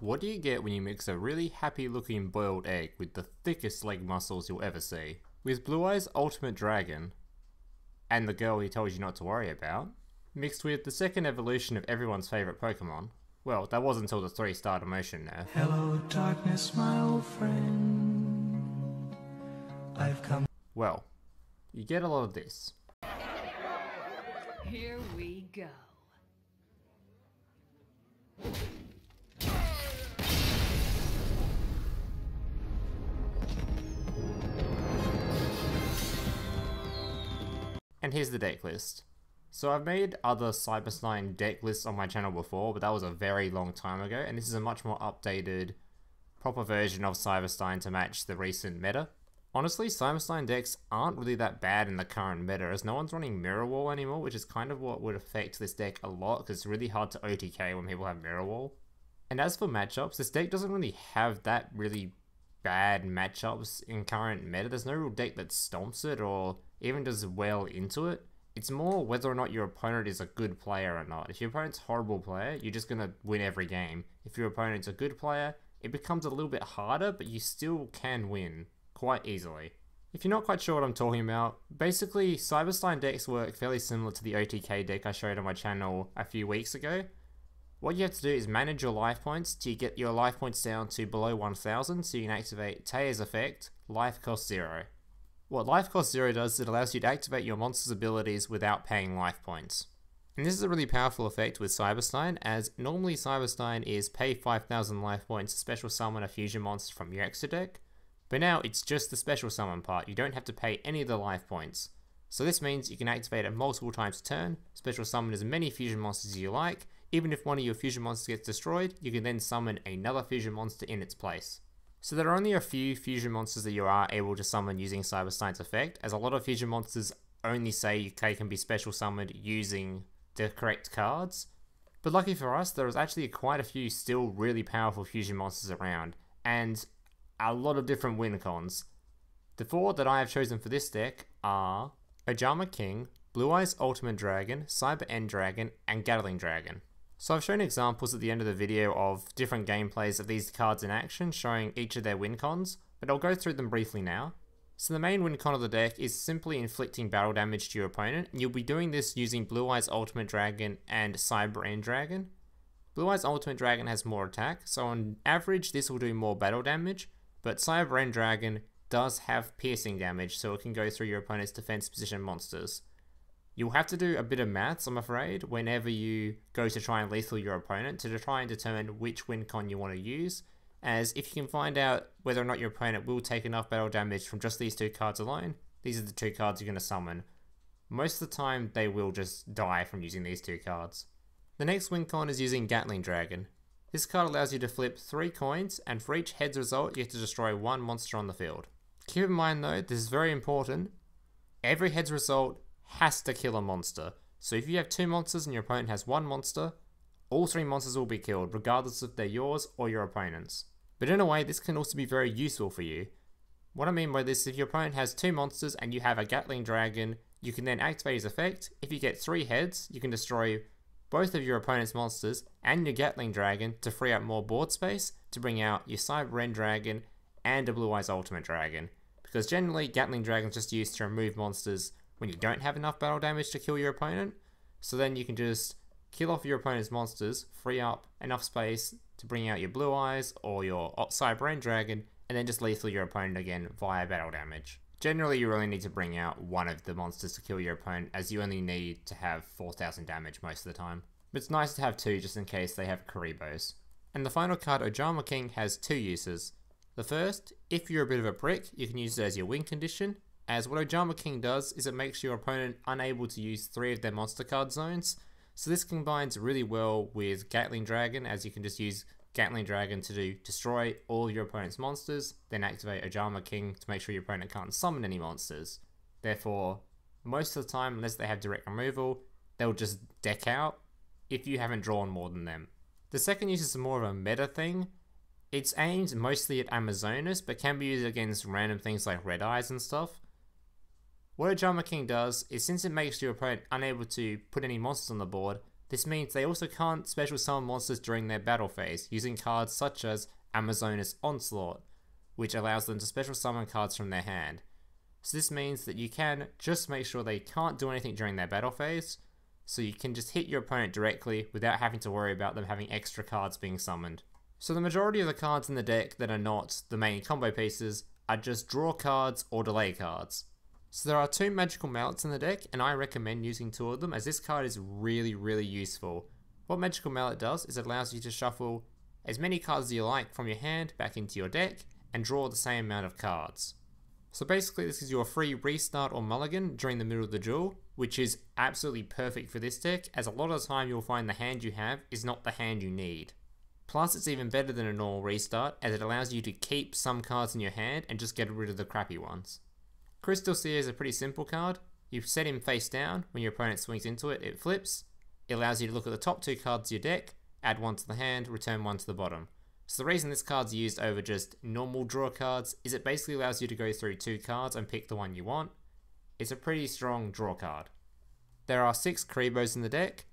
What do you get when you mix a really happy looking boiled egg with the thickest leg muscles you'll ever see, with Blue Eye's ultimate dragon, and the girl he told you not to worry about, mixed with the second evolution of everyone's favourite Pokemon? Well, that was until the 3-star emotion nerf. Hello darkness, my old friend. I've come. Well, you get a lot of this. Here we go. And here's the deck list. So I've made other Cyber-Stein deck lists on my channel before, but that was a very long time ago, and this is a much more updated, proper version of Cyber-Stein to match the recent meta. Honestly, Cyber-Stein decks aren't really that bad in the current meta, as no one's running Mirror Wall anymore, which is kind of what would affect this deck a lot, because it's really hard to OTK when people have Mirror Wall. And as for matchups, this deck doesn't really have that really bad matchups in current meta. There's no real deck that stomps it or even does well into it. It's more whether or not your opponent is a good player or not. If your opponent's a horrible player, you're just going to win every game. If your opponent's a good player, it becomes a little bit harder, but you still can win quite easily. If you're not quite sure what I'm talking about, basically Cyber-Stein decks work fairly similar to the OTK deck I showed on my channel a few weeks ago. What you have to do is manage your life points to get your life points down to below 1000 so you can activate Teia's effect, Life Cost 0. What Life Cost 0 does is it allows you to activate your monster's abilities without paying life points. And this is a really powerful effect with Cyber-Stein, as normally Cyber-Stein is pay 5000 life points to special summon a fusion monster from your extra deck, but now it's just the special summon part, you don't have to pay any of the life points. So this means you can activate it multiple times a turn, special summon as many fusion monsters as you like. Even if one of your fusion monsters gets destroyed, you can then summon another fusion monster in its place. So there are only a few fusion monsters that you are able to summon using Cyber-Stein's effect, as a lot of fusion monsters only say they can be special summoned using the correct cards. But lucky for us, there is actually quite a few still really powerful fusion monsters around, and a lot of different win cons. The 4 that I have chosen for this deck are Ojama King, Blue Eye's Ultimate Dragon, Cyber-End Dragon, and Gatling Dragon. So I've shown examples at the end of the video of different gameplays of these cards in action, showing each of their win cons, but I'll go through them briefly now. So the main win con of the deck is simply inflicting battle damage to your opponent, and you'll be doing this using Blue Eye's Ultimate Dragon and Cyber-End Dragon. Blue Eye's Ultimate Dragon has more attack, so on average this will do more battle damage, but Cyber-End Dragon does have piercing damage, so it can go through your opponent's defense position monsters. You'll have to do a bit of maths, I'm afraid, whenever you go to try and lethal your opponent to try and determine which win con you want to use, as if you can find out whether or not your opponent will take enough battle damage from just these 2 cards alone, these are the 2 cards you're going to summon. Most of the time they will just die from using these 2 cards. The next win con is using Gatling Dragon. This card allows you to flip 3 coins, and for each heads result you have to destroy 1 monster on the field. Keep in mind though, this is very important, every heads result has to kill a monster. So if you have 2 monsters and your opponent has 1 monster, all 3 monsters will be killed, regardless if they're yours or your opponent's. But in a way, this can also be very useful for you. What I mean by this, if your opponent has 2 monsters and you have a Gatling Dragon, you can then activate his effect. If you get 3 heads, you can destroy both of your opponent's monsters and your Gatling Dragon to free up more board space to bring out your Cyber-End Dragon and a Blue Eye's Ultimate Dragon. Because generally, Gatling Dragon's just used to remove monsters when you don't have enough battle damage to kill your opponent, so then you can just kill off your opponent's monsters, free up enough space to bring out your Blue Eyes or your Cyber-End Dragon, and then just lethal your opponent again via battle damage. Generally you really need to bring out one of the monsters to kill your opponent, as you only need to have 4000 damage most of the time. But it's nice to have 2 just in case they have Kuribohs. And the final card, Ojama King, has 2 uses. The first, if you're a bit of a prick, you can use it as your win condition, as what Ojama King does is it makes your opponent unable to use 3 of their monster card zones. So this combines really well with Gatling Dragon, as you can just use Gatling Dragon to destroy all your opponent's monsters, then activate Ojama King to make sure your opponent can't summon any monsters. Therefore, most of the time, unless they have direct removal, they'll just deck out if you haven't drawn more than them. The second use is more of a meta thing. It's aimed mostly at Amazonas, but can be used against random things like Red Eyes and stuff. What Ojama King does is, since it makes your opponent unable to put any monsters on the board, This means they also can't special summon monsters during their battle phase, using cards such as Amazoness Onslaught, which allows them to special summon cards from their hand. So this means that you can just make sure they can't do anything during their battle phase, so you can just hit your opponent directly without having to worry about them having extra cards being summoned. So the majority of the cards in the deck that are not the main combo pieces are just draw cards or delay cards. So there are 2 magical mallets in the deck, and I recommend using 2 of them as this card is really useful. What magical mallet does is it allows you to shuffle as many cards as you like from your hand back into your deck and draw the same amount of cards. So basically this gives you a free restart or mulligan during the middle of the duel, which is absolutely perfect for this deck, as a lot of the time you'll find the hand you have is not the hand you need. Plus it's even better than a normal restart, as it allows you to keep some cards in your hand and just get rid of the crappy ones. Crystal Seer is a pretty simple card. You set him face down, when your opponent swings into it, it flips. It allows you to look at the top 2 cards of your deck, add 1 to the hand, return 1 to the bottom. So the reason this card's used over just normal draw cards is it basically allows you to go through 2 cards and pick the one you want. It's a pretty strong draw card. There are 6 Kuribohs in the deck.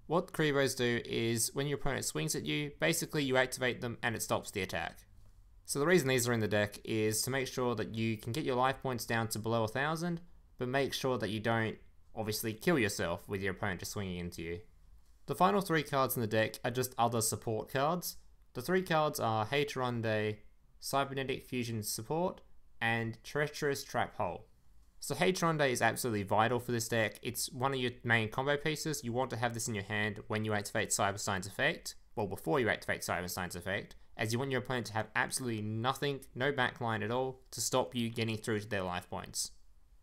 What Kuribohs do is when your opponent swings at you, basically you activate them and it stops the attack. So the reason these are in the deck is to make sure that you can get your life points down to below 1000, but make sure that you don't obviously kill yourself with your opponent just swinging into you. The final 3 cards in the deck are just other support cards. The 3 cards are Trunade, Cybernetic Fusion Support, and Treacherous Trap Hole. So Trunade is absolutely vital for this deck. It's one of your main combo pieces. You want to have this in your hand when you activate Cyber-Stein's effect, well before you activate Cyber-Stein's effect, as you want your opponent to have absolutely nothing, no backline at all, to stop you getting through to their life points.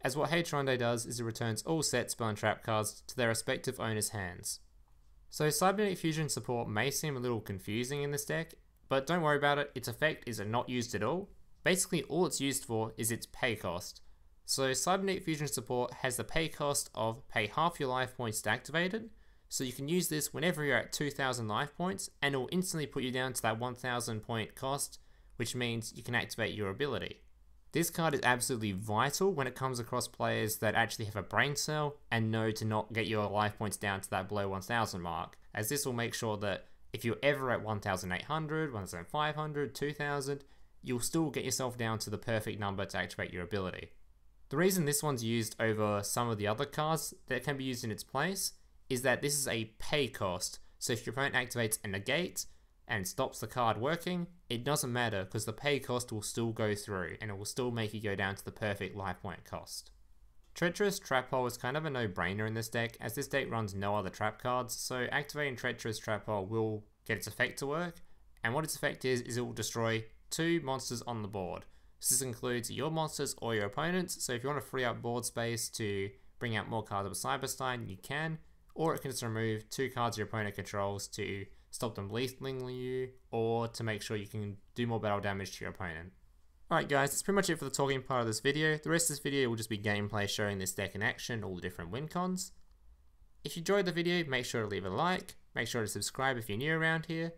As what Trunade does is it returns all set spell and trap cards to their respective owners' hands. So Cybernetic Fusion Support may seem a little confusing in this deck, but don't worry about it, its effect is not used at all. Basically all it's used for is its pay cost. So Cybernetic Fusion Support has the pay cost of pay half your life points to activate it, so you can use this whenever you're at 2000 life points and it will instantly put you down to that 1000 point cost, which means you can activate your ability. This card is absolutely vital when it comes across players that actually have a brain cell and know to not get your life points down to that below 1000 mark, as this will make sure that if you're ever at 1800, 1500, 2000, you'll still get yourself down to the perfect number to activate your ability. The reason this one's used over some of the other cards that can be used in its place is that this is a pay cost, so if your opponent activates a negate and stops the card working, it doesn't matter because the pay cost will still go through and it will still make you go down to the perfect life point cost. Treacherous Trap Hole is kind of a no-brainer in this deck, as this deck runs no other trap cards, so activating Treacherous Trap Hole will get its effect to work, and what its effect is it will destroy 2 monsters on the board. So this includes your monsters or your opponents, so if you want to free up board space to bring out more cards of Cyber-Stein, you can, or it can just remove 2 cards your opponent controls to stop them lethaling you, or to make sure you can do more battle damage to your opponent. Alright guys, that's pretty much it for the talking part of this video. The rest of this video will just be gameplay showing this deck in action, all the different win cons. If you enjoyed the video, make sure to leave a like, make sure to subscribe if you're new around here.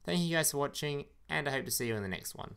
Thank you guys for watching, and I hope to see you in the next one.